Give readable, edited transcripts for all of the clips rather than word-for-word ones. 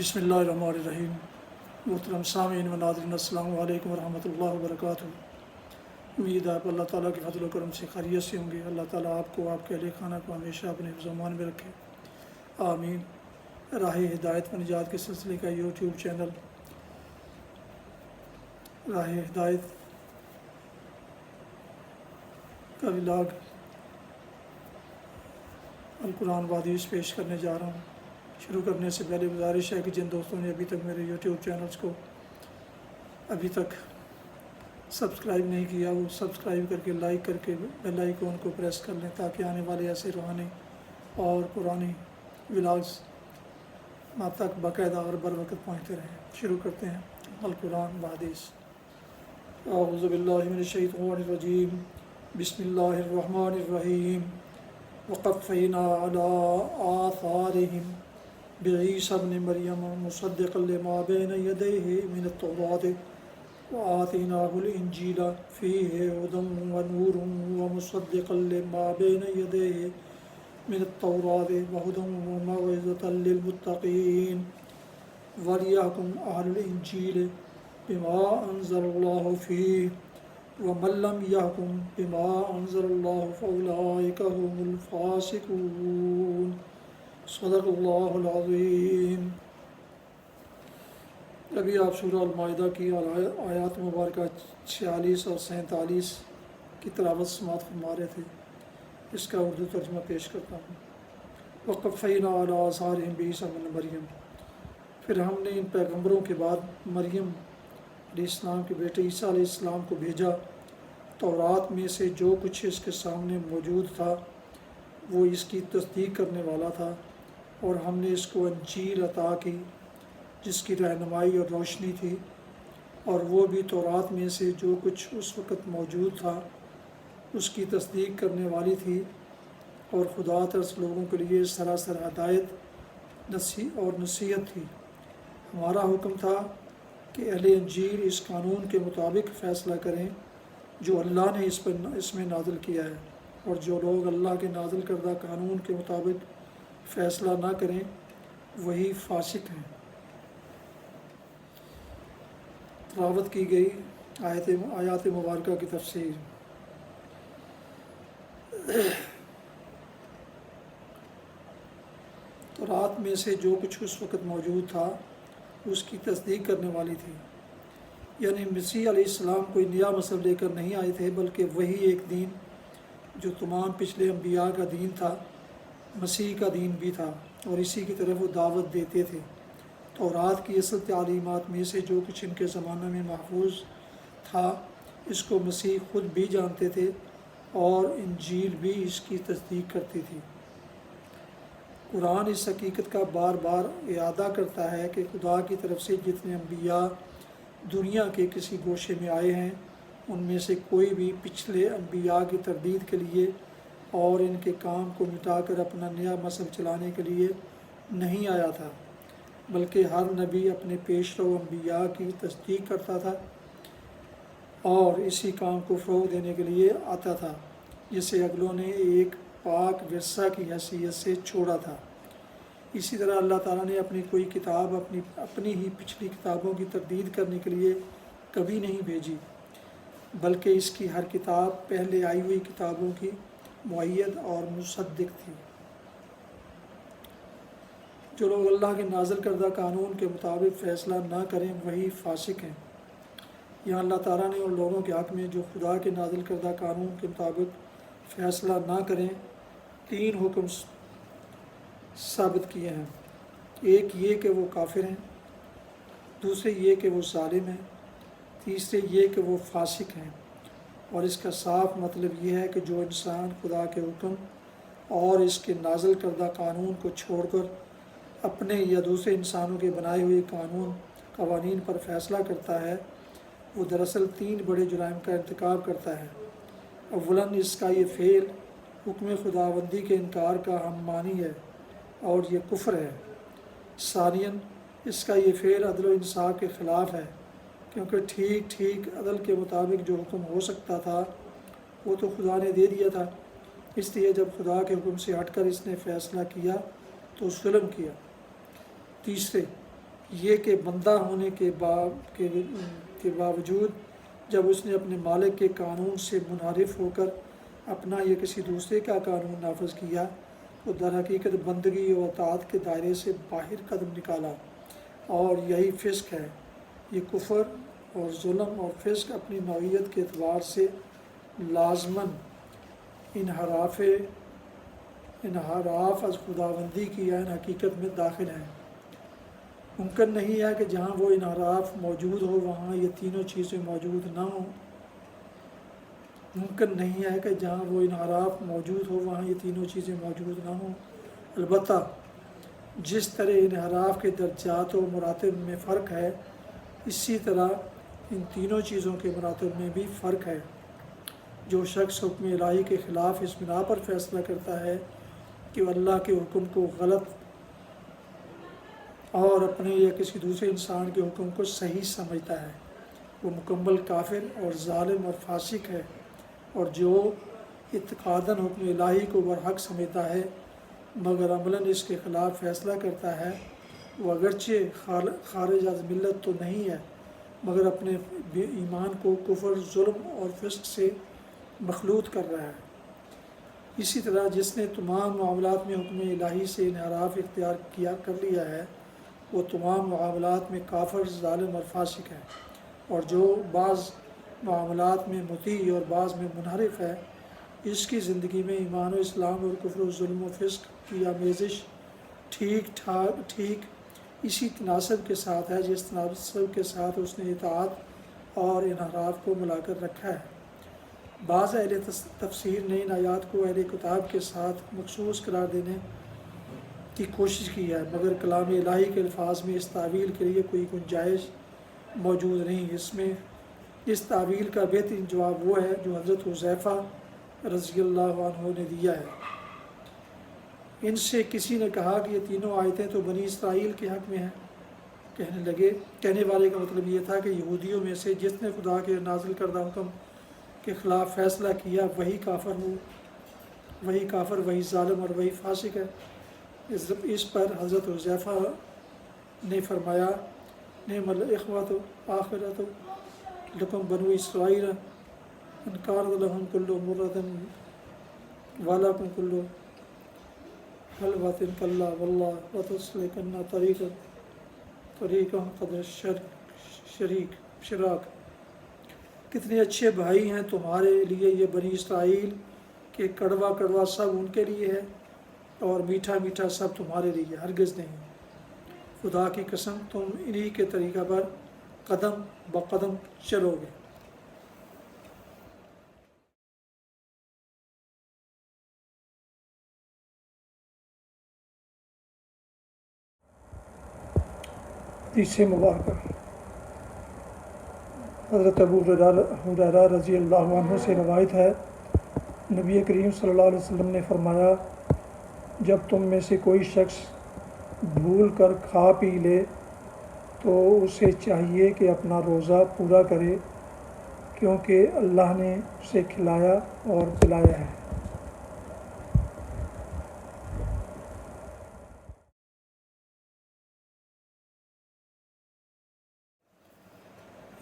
بسم اللہ الرحمن الرحیم۔ محترم سامعین و ناظرین، السلام علیکم ورحمۃ اللہ وبرکاتہ۔ امید ہے آپ اللہ تعالیٰ کے فضل و کرم سے خیریت سے ہوں گے۔ اللہ تعالیٰ آپ کو، آپ کے اہل خانہ کو ہمیشہ اپنے حفظ و امان میں رکھے، آمین۔ راہ ہدایت و نجات کے سلسلے کا یوٹیوب چینل راہ ہدایت کا ولاگ القرآن و حدیث پیش کرنے جا رہا ہوں۔ شروع کرنے سے پہلے گزارش ہے کہ جن دوستوں نے ابھی تک میرے یوٹیوب چینلز کو ابھی تک سبسکرائب نہیں کیا، وہ سبسکرائب کر کے، لائک کر کے بیل آئیکن کو پریس کر لیں تاکہ آنے والے ایسے روحانی اور قرآنی ولاگز آپ تک باقاعدہ اور بر وقت پہنچتے رہیں۔ شروع کرتے ہیں القرآن و حدیث۔ اعوذ باللہ من الشیطان الرجیم، بسم اللہ الرحمن الرحیم۔ وقفینا علی آثارہم بعیسی ابن مریم مصدقا لما بین یدیہ من التوراۃ وآتیناہ الانجیل فیہ ھدی ونور ومصدقا لما بین یدیہ من التوراۃ وھدی وموعظۃ للمتقین ولیحکم اہل الانجیل بما انزل اللہ فیہ ومن لم یحکم بما انزل اللہ فاولئک ھم الفاسقون۔ صدق اللہ العظیم۔ ابھی آپ سورہ المائدہ کی آیات مبارکہ 46 اور 47 کی تلاوت سماعت فرما رہے تھے۔ اس کا اردو ترجمہ پیش کرتا ہوں۔ وقفینا علی آثارہم بعیسی ابن مریم، پھر ہم نے ان پیغمبروں کے بعد مریم علیہ السلام کے بیٹے عیسیٰ علیہ السلام کو بھیجا۔ تورات میں سے جو کچھ اس کے سامنے موجود تھا وہ اس کی تصدیق کرنے والا تھا، اور ہم نے اس کو انجیل عطا کی جس کی رہنمائی اور روشنی تھی، اور وہ بھی تورات میں سے جو کچھ اس وقت موجود تھا اس کی تصدیق کرنے والی تھی، اور خدا ترس لوگوں کے لیے سراسر ہدایت اور نصیحت تھی۔ ہمارا حکم تھا کہ اہل انجیل اس قانون کے مطابق فیصلہ کریں جو اللہ نے اس میں نازل کیا ہے، اور جو لوگ اللہ کے نازل کردہ قانون کے مطابق فیصلہ نہ کریں وہی فاسق ہیں۔ تلاوت کی گئی آیات مبارکہ کی تفسیر۔ تورات میں سے جو کچھ اس وقت موجود تھا اس کی تصدیق کرنے والی تھی، یعنی مسیح علیہ السلام کوئی نیا مذہب لے کر نہیں آئے تھے، بلکہ وہی ایک دین جو تمام پچھلے انبیاء کا دین تھا، مسیح کا دین بھی تھا، اور اسی کی طرف وہ دعوت دیتے تھے۔ تورات کی اصل تعلیمات میں سے جو کچھ ان کے زمانہ میں محفوظ تھا اس کو مسیح خود بھی جانتے تھے، اور انجیل بھی اس کی تصدیق کرتی تھی۔ قرآن اس حقیقت کا بار بار اعادہ کرتا ہے کہ خدا کی طرف سے جتنے انبیاء دنیا کے کسی گوشے میں آئے ہیں ان میں سے کوئی بھی پچھلے انبیاء کی تردید کے لیے اور ان کے کام کو مٹا کر اپنا نیا مذہب چلانے کے لیے نہیں آیا تھا، بلکہ ہر نبی اپنے پیش رو انبیاء کی تصدیق کرتا تھا اور اسی کام کو فروغ دینے کے لیے آتا تھا جسے اگلوں نے ایک پاک ورثہ کی حیثیت سے چھوڑا تھا۔ اسی طرح اللہ تعالیٰ نے اپنی کوئی کتاب اپنی ہی پچھلی کتابوں کی تردید کرنے کے لیے کبھی نہیں بھیجی، بلکہ اس کی ہر کتاب پہلے آئی ہوئی کتابوں کی مؤید اور مصدق تھی۔ جو لوگ اللہ کے نازل کردہ قانون کے مطابق فیصلہ نہ کریں وہی فاسق ہیں۔ یہاں اللہ تعالیٰ نے ان لوگوں کے حق میں جو خدا کے نازل کردہ قانون کے مطابق فیصلہ نہ کریں 3 حکم ثابت کیے ہیں۔ ایک یہ کہ وہ کافر ہیں، دوسرے یہ کہ وہ ظالم ہیں، تیسرے یہ کہ وہ فاسق ہیں۔ اور اس کا صاف مطلب یہ ہے کہ جو انسان خدا کے حکم اور اس کے نازل کردہ قانون کو چھوڑ کر اپنے یا دوسرے انسانوں کے بنائے ہوئے قوانین پر فیصلہ کرتا ہے وہ دراصل 3 بڑے جرائم کا ارتکاب کرتا ہے۔ اولاً اس کا یہ فعل حکم خداوندی کے انکار کا ہم معنی ہے اور یہ کفر ہے۔ ثانیاً اس کا یہ فعل عدل و انصاف کے خلاف ہے، کیونکہ ٹھیک عدل کے مطابق جو حکم ہو سکتا تھا وہ تو خدا نے دے دیا تھا، اس لیے جب خدا کے حکم سے ہٹ کر اس نے فیصلہ کیا تو ظلم کیا۔ تیسرے یہ کہ بندہ ہونے کے باوجود جب اس نے اپنے مالک کے قانون سے منحرف ہو کر اپنا یا کسی دوسرے کا قانون نافذ کیا تو در حقیقت بندگی و اطاعت کے دائرے سے باہر قدم نکالا، اور یہی فسق ہے۔ یہ کفر اور ظلم اور فسق اپنی نوعیت کے اعتبار سے لازماً انحراف از خداوندی کی عین حقیقت میں داخل ہیں۔ ممکن نہیں ہے کہ جہاں وہ انحراف موجود ہو وہاں یہ تینوں چیزیں موجود نہ ہوں۔ ممکن نہیں ہے کہ جہاں وہ انحراف موجود ہو وہاں یہ تینوں چیزیں موجود نہ ہوں۔ البتہ جس طرح انحراف کے درجات و مراتب میں فرق ہے، اسی طرح ان تینوں چیزوں کے مراتب میں بھی فرق ہے۔ جو شخص حکم الہی کے خلاف اس بنا پر فیصلہ کرتا ہے کہ وہ اللہ کے حکم کو غلط اور اپنے یا کسی دوسرے انسان کے حکم کو صحیح سمجھتا ہے، وہ مکمل کافر اور ظالم اور فاسق ہے۔ اور جو اعتقاداً حکم الہی کو برحق سمجھتا ہے مگر عملاً اس کے خلاف فیصلہ کرتا ہے، وہ اگرچہ خارج از ملت تو نہیں ہے مگر اپنے ایمان کو کفر، ظلم اور فسق سے مخلوط کر رہا ہے۔ اسی طرح جس نے تمام معاملات میں حکم الہی سے انحراف اختیار کر لیا ہے وہ تمام معاملات میں کافر، ظالم اور فاسق ہے، اور جو بعض معاملات میں مطیع اور بعض میں منحرف ہے، اس کی زندگی میں ایمان و اسلام اور کفر و ظلم و فسق کی آمیزش ٹھیک اسی تناسب کے ساتھ ہے جس تناسب کے ساتھ اس نے اطاعت اور انحراف کو ملا کر رکھا ہے۔ بعض اہل تفسیر نے ان آیات کو اہل کتاب کے ساتھ مخصوص قرار دینے کی کوشش کی ہے، مگر کلام الہی کے الفاظ میں اس تعویل کے لیے کوئی گنجائش موجود نہیں۔ اس تعویل کا بہترین جواب وہ ہے جو حضرت حذیفہ رضی اللہ عنہ نے دیا ہے۔ ان سے کسی نے کہا کہ یہ تینوں آیتیں تو بنی اسرائیل کے حق میں ہیں۔ کہنے والے کا مطلب یہ تھا کہ یہودیوں میں سے جس نے خدا کے نازل کردہ حکم کے خلاف فیصلہ کیا وہی کافر، وہی ظالم اور وہی فاسق ہے۔ اس پر حضرت حذیفہ نے فرمایا، نعم الاخوۃ آخرۃ لکم بنو اسرائیل ان کانت لہم کل مرۃ ولکم کل حلوۃ کلا واللہ لتسلکن طریقا قدر شراک۔ کتنے اچھے بھائی ہیں تمہارے لیے یہ بنی اسرائیل کہ کڑوا کڑوا سب ان کے لیے ہے اور میٹھا میٹھا سب تمہارے لیے، ہرگز نہیں۔ خدا کی قسم تم انہی کے طریقہ پر قدم بقدم چلو گے۔ تیسرے مبارکہ حضرت ابو ہریرہ رضی اللہ عنہ سے روایت ہے، نبی کریم صلی اللہ علیہ وسلم نے فرمایا، جب تم میں سے کوئی شخص بھول کر کھا پی لے تو اسے چاہیے کہ اپنا روزہ پورا کرے، کیونکہ اللہ نے اسے کھلایا اور پلایا ہے۔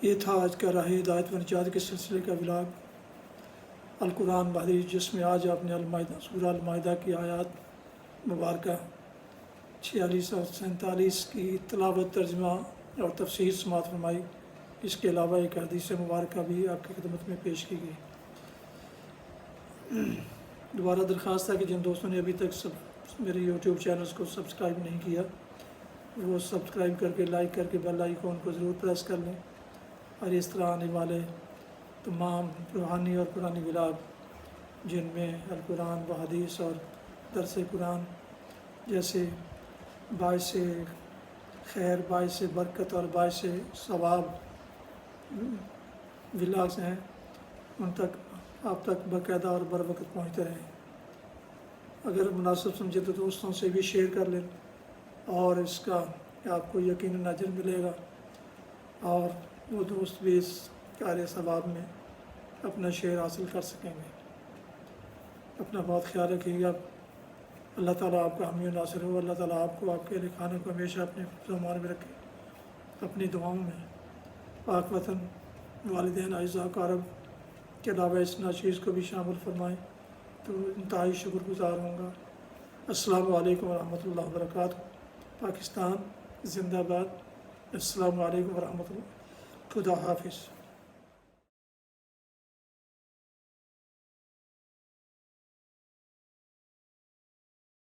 یہ تھا آج کا راہ ہدایت و نجات کے سلسلے کا ولاگ القرآن بحدیث، جس میں آج آپ نے سورہ المائدہ کی آیات مبارکہ 46 اور 47 کی تلاوت، ترجمہ اور تفسیر سماعت فرمائی۔ اس کے علاوہ ایک حدیث مبارکہ بھی آپ کی خدمت میں پیش کی گئی۔ دوبارہ درخواست ہے کہ جن دوستوں نے ابھی تک میرے یوٹیوب چینلز کو سبسکرائب نہیں کیا وہ سبسکرائب کر کے لائک کر کے بیل آئیکن کو ضرور پریس کر لیں، اور اس طرح آنے والے تمام روحانی اور قرآنی ولاگ جن میں القرآن و حدیث اور درس قرآن جیسے باعث خیر، باعث برکت اور باعث ثواب ولاگز ہیں، ان تک آپ تک باقاعدہ اور بر وقت پہنچتے رہیں۔ اگر مناسب سمجھے تو دوستوں سے بھی شیئر کر لیں، اور اس کا آپ کو یقیناً اجر ملے گا، اور وہ دوست بھی اس کار ثواب میں اپنا شیئر حاصل کر سکیں گے۔ اپنا بہت خیال رکھیے گا۔ اللہ تعالیٰ آپ کا حامی و ناصر ہو۔ اللہ تعالیٰ آپ کو، آپ کے اہل خانہ کو ہمیشہ اپنے فرمان میں رکھے۔ اپنی دعاؤں میں پاک وطن والدین اعزاء اقارب کے علاوہ اس ناچیز کو بھی شامل فرمائیں تو انتہائی شکر گزار ہوں گا۔ السلام علیکم ورحمۃ اللہ وبرکاتہ۔ پاکستان زندہ باد۔ السلام علیکم ورحمۃ اللہ۔ خدا حافظ۔